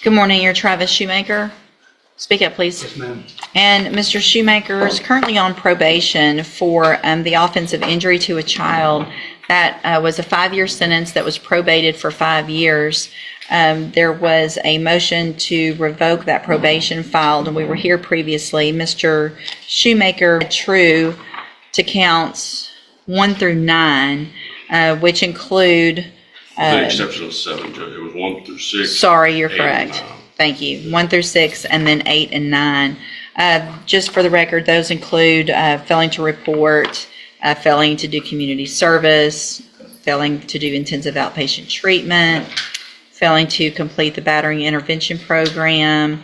Good morning, you're Travis Shoemaker. Speak up, please. Yes, ma'am. And Mr. Shoemaker is currently on probation for the offense of injury to a child. That was a 5-year sentence that was probated for 5 years. There was a motion to revoke that probation filed, and we were here previously. Mr. Shoemaker true to counts 1 through 9, which include With the exception of 7, Judge. It was 1 through 6. Sorry, you're 8 correct. and 9. Thank you. 1 through 6, and then 8 and 9. Just for the record, those include failing to report, failing to do community service, failing to do intensive outpatient treatment, failing to complete the battering intervention program,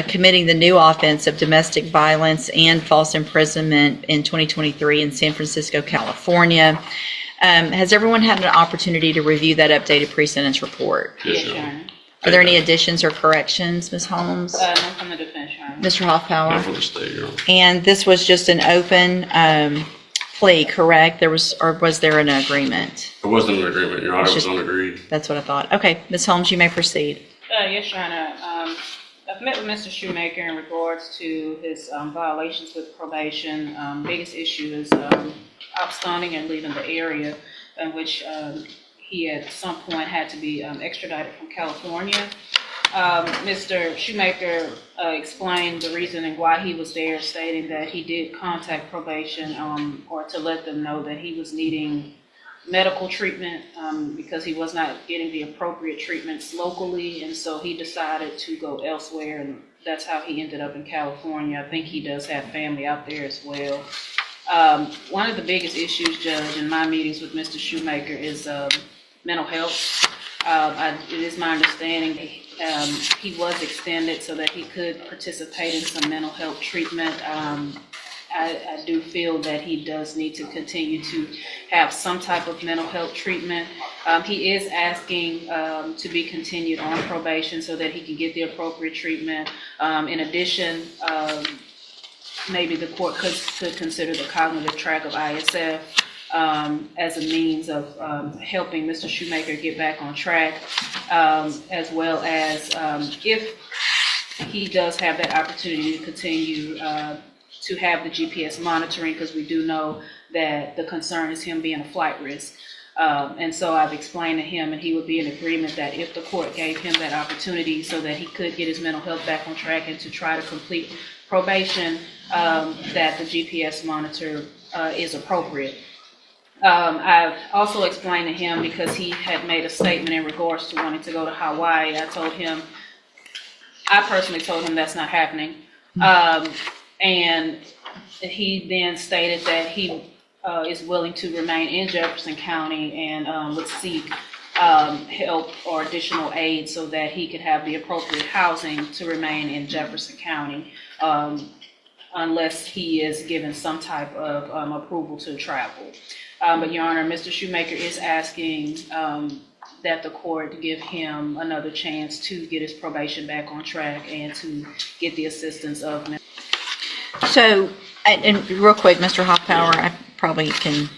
committing the new offense of domestic violence and false imprisonment in 2023 in San Francisco, California. Has everyone had an opportunity to review that updated pre-sentence report? Yes, Your Your Honor. Honor. Are there any additions or corrections, Ms. Holmes? No from the defense, Your Honor. Mr. Not Hoffpower? for the state, Your Honor. And this was just an open plea, correct? Or was there an agreement? It wasn't an agreement, Your Honor. It's It was just- unagreed. That's what I thought. Okay, Ms. Holmes, you may proceed. Yes, Your Honor. I've met with Mr. Shoemaker in regards to his violations with probation. Biggest issue is absconding and leaving the area, in which he at some point had to be extradited from California. Mr. Shoemaker explained the reasoning why he was there, stating that he did contact probation or to let them know that he was needing medical treatment because he was not getting the appropriate treatments locally, and so he decided to go elsewhere, and that's how he ended up in California. I think he does have family out there as well. One of the biggest issues, Judge, in my meetings with Mr. Shoemaker is mental health. It is my understanding he was extended so that he could participate in some mental health treatment. I do feel that he does need to continue to have some type of mental health treatment. He is asking to be continued on probation so that he can get the appropriate treatment. In addition, maybe the court could consider the cognitive track of ISF as a means of helping Mr. Shoemaker get back on track, as well as if he does have that opportunity to continue to have the GPS monitoring, because we do know that the concern is him being a flight risk. And so I've explained to him, and he would be in agreement that if the court gave him that opportunity so that he could get his mental health back on track and to try to complete probation, that the GPS monitor is appropriate. I've also explained to him, because he had made a statement in regards to wanting to go to Hawaii. I personally told him that's not happening. And he then stated that he is willing to remain in Jefferson County and would seek help or additional aid so that he could have the appropriate housing to remain in Jefferson County, unless he is given some type of approval to travel. But Your Honor, Mr. Shoemaker is asking that the court give him another chance to get his probation back on track and to get the assistance of. So, and real quick, Mr. Hoffpower, I probably can.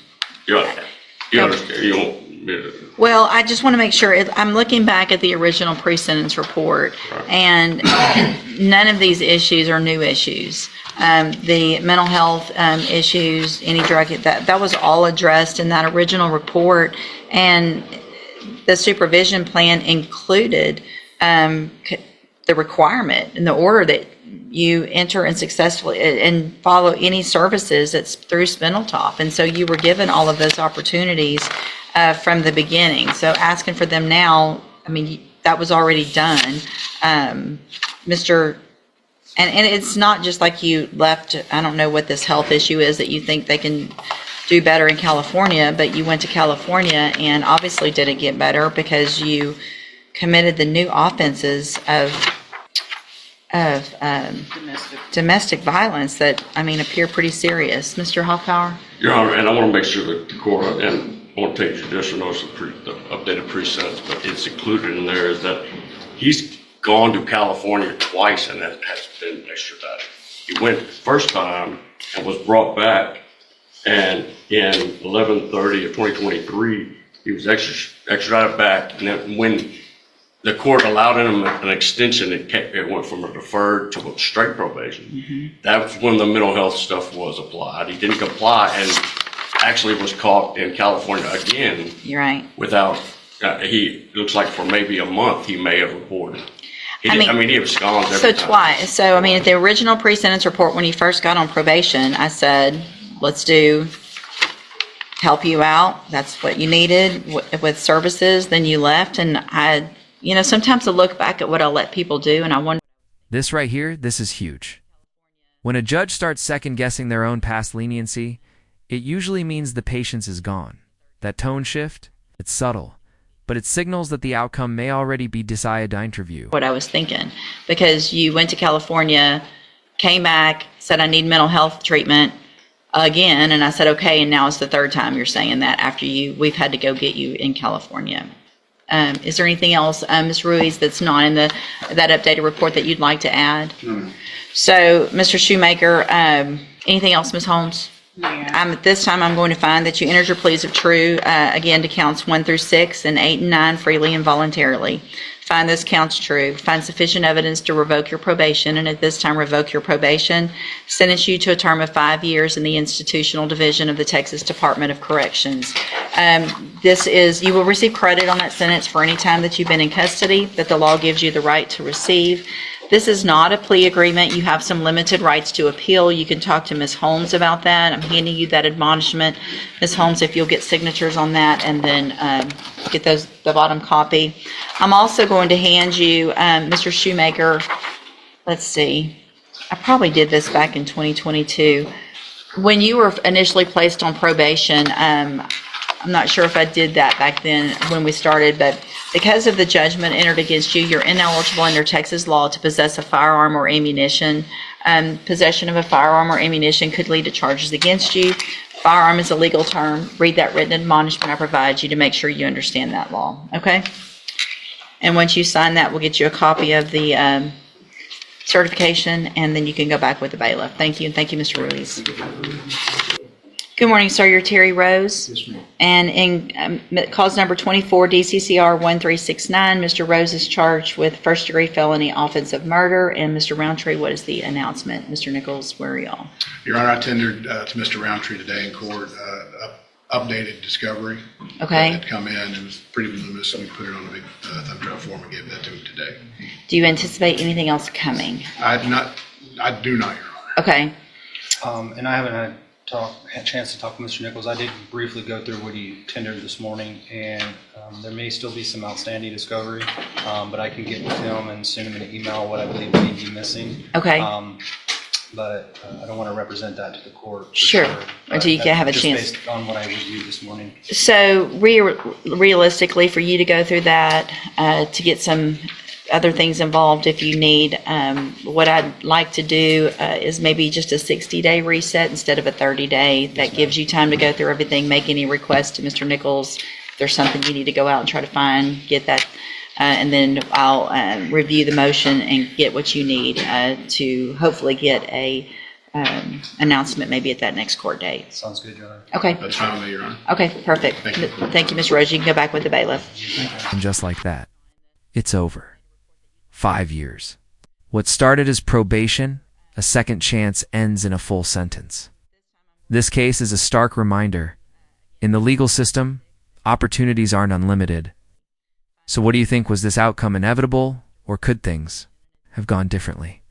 You understand? You want me to? Well, I just want to make sure, I'm looking back at the original pre-sentence report, Right. and none of these issues are new issues. The mental health issues, any drug, that was all addressed in that original report, and the supervision plan included the requirement and the order that you enter and successfully and follow any services that's through Spindletop. And so you were given all of those opportunities from the beginning. So asking for them now, I mean, that was already done. And it's not just like you left, I don't know what this health issue is that you think they can do better in California, but you went to California and obviously didn't get better because you committed the new offenses of domestic violence that, I mean, appear pretty serious. Mr. Hoffpower? Your Honor, and I want to make sure that the court, and I want to take judicial notice of the updated pre-sentence, but it's included in there, is that he's gone to California twice and has been extradited. He went first time and was brought back, and in 11/30 of 2023, he was extradited back, and then when the court allowed him an extension. It went from a deferred to a straight probation. That's when the mental health stuff was applied. He didn't comply and actually was caught in California again. You're right. Without, he looks like for maybe a month he may have reported. He absconds every So time. twice. So, I mean, at the original pre-sentence report, when he first got on probation, I said, let's help you out. That's what you needed with services. Then you left, and sometimes I look back at what I let people do, and I wonder. This right here, this is huge. When a judge starts second-guessing their own past leniency, it usually means the patience is gone. That tone shift, it's subtle, but it signals that the outcome may already be disiodined review. What I was thinking, because you went to California, came back, said I need mental health treatment again, and I said okay, and now it's the third time you're saying that after we've had to go get you in California. Is there anything else, Ms. Ruiz, that's not in that updated report that you'd like to add? So, Mr. Shoemaker, anything else, Ms. Holmes? Yeah. At this time, I'm going to find that you entered your pleas of true, again, to counts 1 through 6 and 8 and 9 freely and voluntarily. Find this counts true. Find sufficient evidence to revoke your probation, and at this time revoke your probation. Sentence you to a term of 5 years in the institutional division of the Texas Department of Corrections. You will receive credit on that sentence for any time that you've been in custody that the law gives you the right to receive. This is not a plea agreement. You have some limited rights to appeal. You can talk to Ms. Holmes about that. I'm handing you that admonishment. Ms. Holmes, if you'll get signatures on that and then get the bottom copy. I'm also going to hand you, Mr. Shoemaker, let's see, I probably did this back in 2022. When you were initially placed on probation, I'm not sure if I did that back then when we started, but because of the judgment entered against you, you're ineligible under Texas law to possess a firearm or ammunition. Possession of a firearm or ammunition could lead to charges against you. Firearm is a legal term. Read that written admonishment I provide you to make sure you understand that law, okay? And once you sign that, we'll get you a copy of the certification, and then you can go back with the bailiff. Thank you, and thank you, Mr. Ruiz. Good morning, sir. You're Terry Rose. Yes, ma'am. And in cause number 24, DCCR 1369, Mr. Rose is charged with first-degree felony offensive murder. And Mr. Roundtree, what is the announcement? Mr. Nichols, where are y'all? Your Honor, I tendered to Mr. Roundtree today in court updated discovery. Okay. That had come in. It was pretty voluminous, and we put it on a big thumb drive form and gave that to him today. Do you anticipate anything else coming? I do not, Your Honor. Okay. And I haven't had a chance to talk to Mr. Nichols. I did briefly go through what he tendered this morning, and there may still be some outstanding discovery, but I can get with him and send him an email what I believe may be missing. Okay. But I don't want to represent that to the court. Sure. Until you can have a just chance. Based on what I reviewed this morning. So realistically, for you to go through that, to get some other things involved if you need, what I'd like to do is maybe just a 60-day reset instead of a 30-day. That gives you time to go through everything, make any requests to Mr. Nichols. If there's something you need to go out and try to find, get that, and then I'll review the motion and get what you need to hopefully get a announcement maybe at that next court date. Sounds good, Your Honor. Okay. That's fine with me, Your Honor. Okay, perfect. Thank you. Thank you, Ms. Rose. You can go back with the bailiff. And just like that, it's over. 5 years. What started as probation, a second chance, ends in a full sentence. This case is a stark reminder. In the legal system, opportunities aren't unlimited. So what do you think? Was this outcome inevitable, or could things have gone differently?